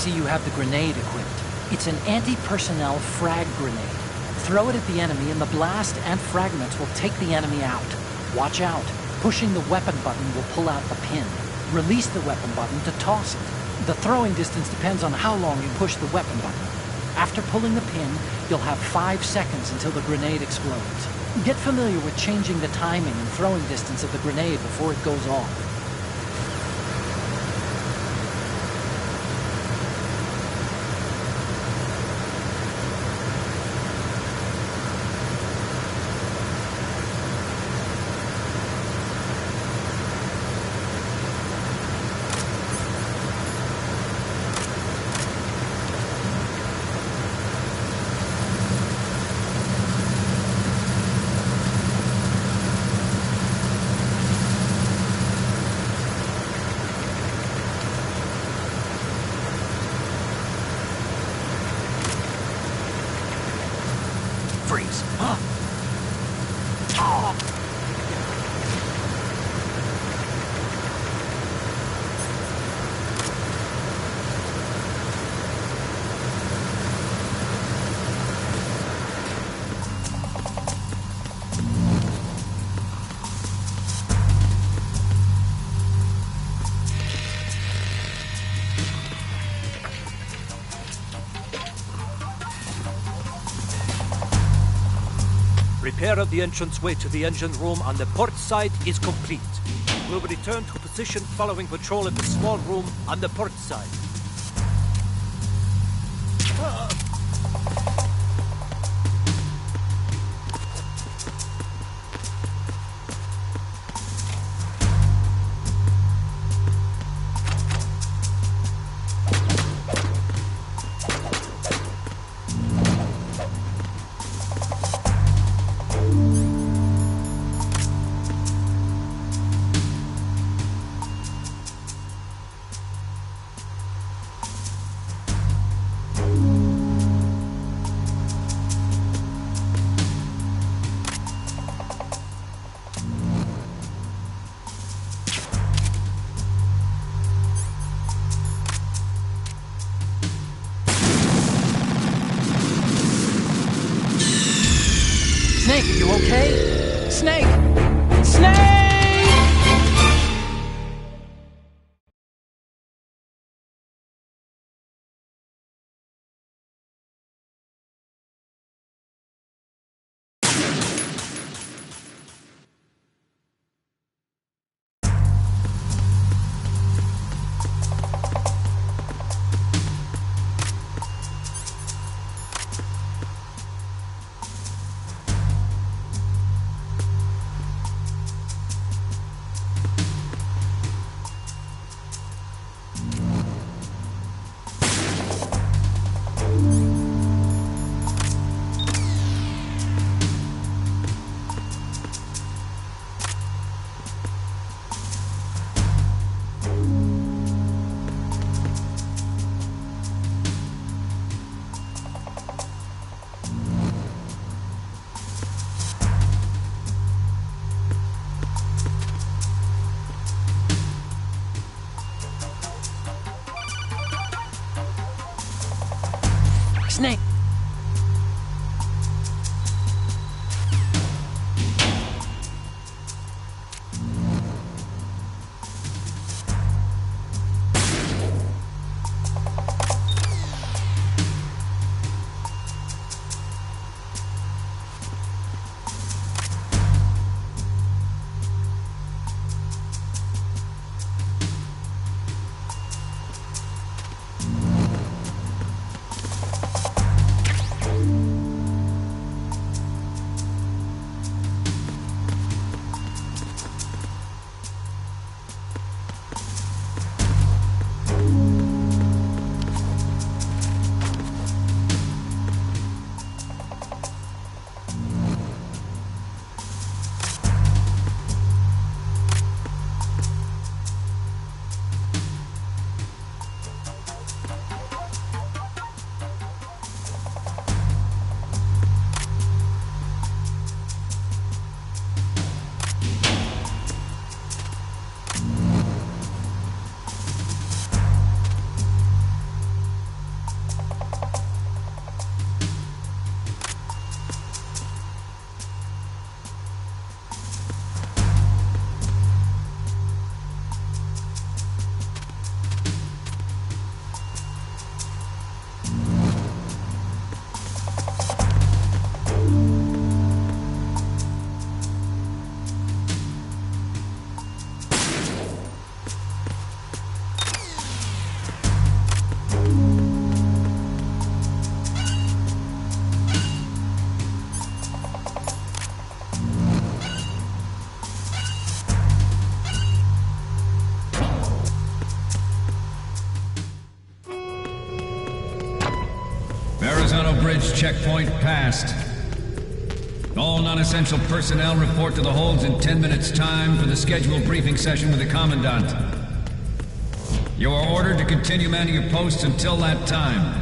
see you have the grenade equipped. It's an anti-personnel frag grenade. Throw it at the enemy and the blast and fragments will take the enemy out. Watch out. Pushing the weapon button will pull out the pin. Release the weapon button to toss it. The throwing distance depends on how long you push the weapon button. After pulling the pin, you'll have 5 seconds until the grenade explodes. Get familiar with changing the timing and throwing distance of the grenade before it goes off. Freeze. Repair of the entranceway to the engine room on the port side is complete. We'll return to position following patrol of the small room on the port side. Snake, are you okay? Snake! Snake! bridge checkpoint passed. All non-essential personnel report to the holds in 10 minutes' time for the scheduled briefing session with the Commandant. You are ordered to continue manning your posts until that time.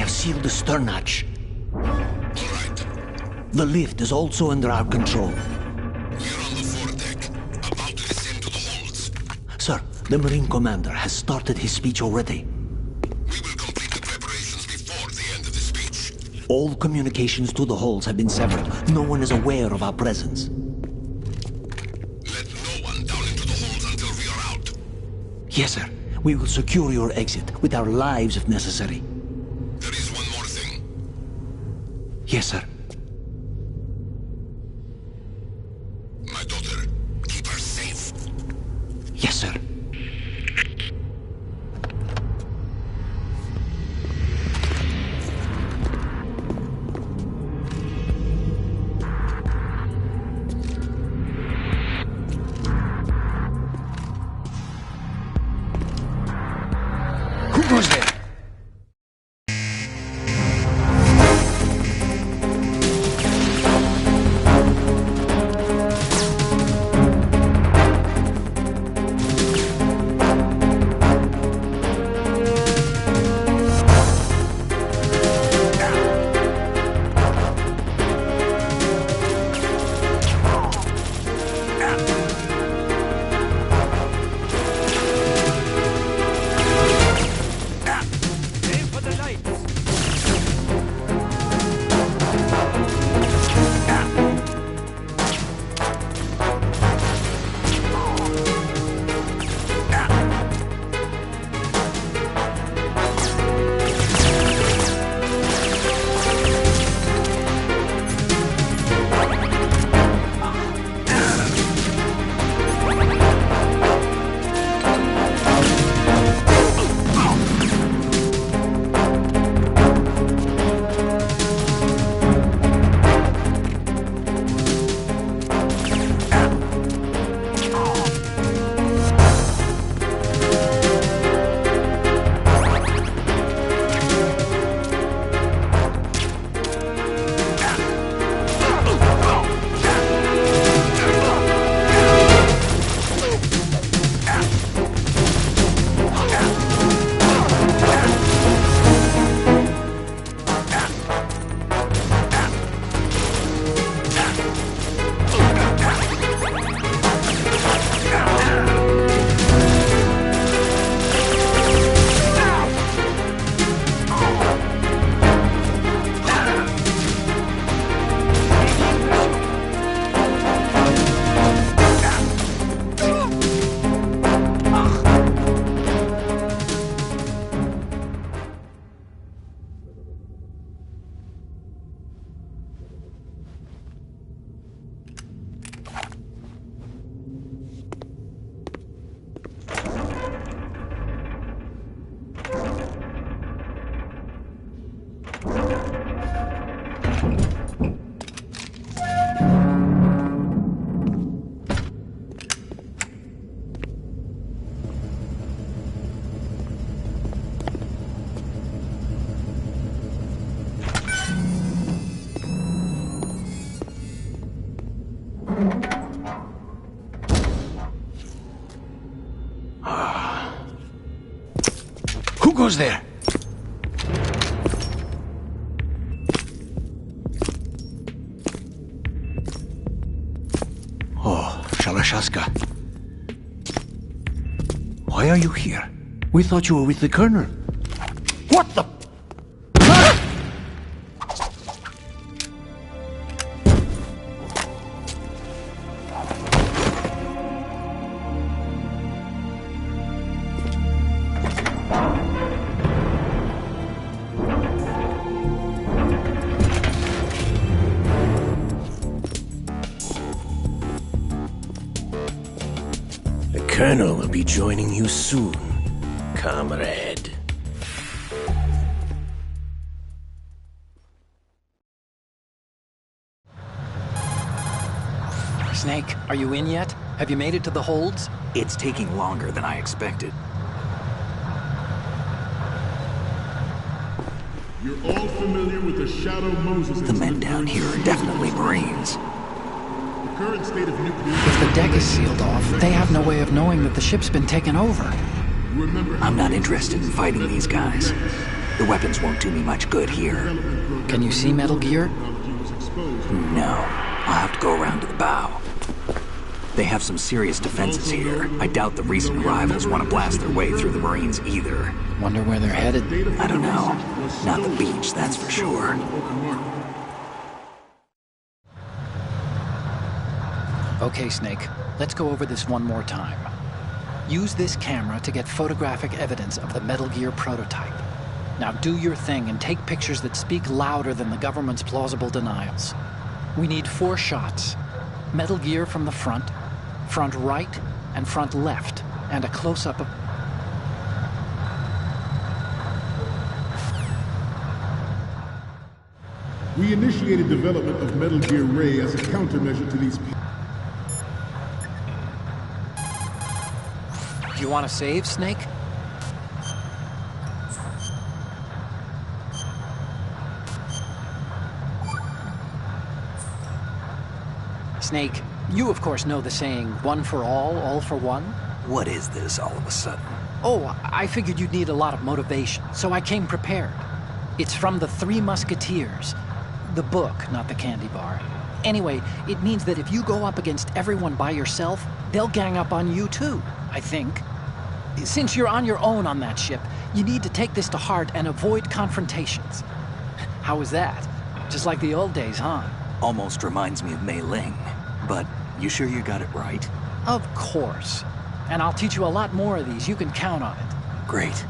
Sealed the stern hatch. All right. The lift is also under our control. We're on the foredeck, about to descend to the holds. Sir, the Marine Commander has started his speech already. We will complete the preparations before the end of the speech. All communications to the holds have been severed. No one is aware of our presence. Let no one down into the holds until we are out. Yes, sir. We will secure your exit with our lives if necessary. There is one more thing. Yes, sir. My daughter, keep her safe. Yes, sir. Who goes there? goes there? Oh, Shalashaska. Why are you here? We thought you were with the Colonel. What the... The Colonel will be joining you soon, comrade. Snake, are you in yet? Have you made it to the holds? It's taking longer than I expected. You're all familiar with the Shadow Moses. The men down here are definitely Marines. The current state of nuclear... If the deck is sealed off, they have no way of knowing that the ship's been taken over. I'm not interested in fighting these guys. The weapons won't do me much good here. Can you see Metal Gear? No. I'll have to go around to the bow. They have some serious defenses here. I doubt the recent arrivals want to blast their way through the Marines either. Wonder where they're headed. I don't know. Not the beach, that's for sure. Okay, Snake. Let's go over this one more time. Use this camera to get photographic evidence of the Metal Gear prototype. Now do your thing and take pictures that speak louder than the government's plausible denials. We need 4 shots. Metal Gear from the front right, and front left, and a close-up of... We initiated development of Metal Gear Ray as a countermeasure to these... Do you want to save, Snake? Snake, you of course know the saying, one for all for one? What is this all of a sudden? Oh, I figured you'd need a lot of motivation, so I came prepared. It's from the Three Musketeers. The book, not the candy bar. Anyway, it means that if you go up against everyone by yourself, they'll gang up on you too, I think. Since you're on your own on that ship, you need to take this to heart and avoid confrontations. How was that? Just like the old days, huh? Almost reminds me of Mei Ling. But you sure you got it right? Of course. And I'll teach you a lot more of these. You can count on it. Great.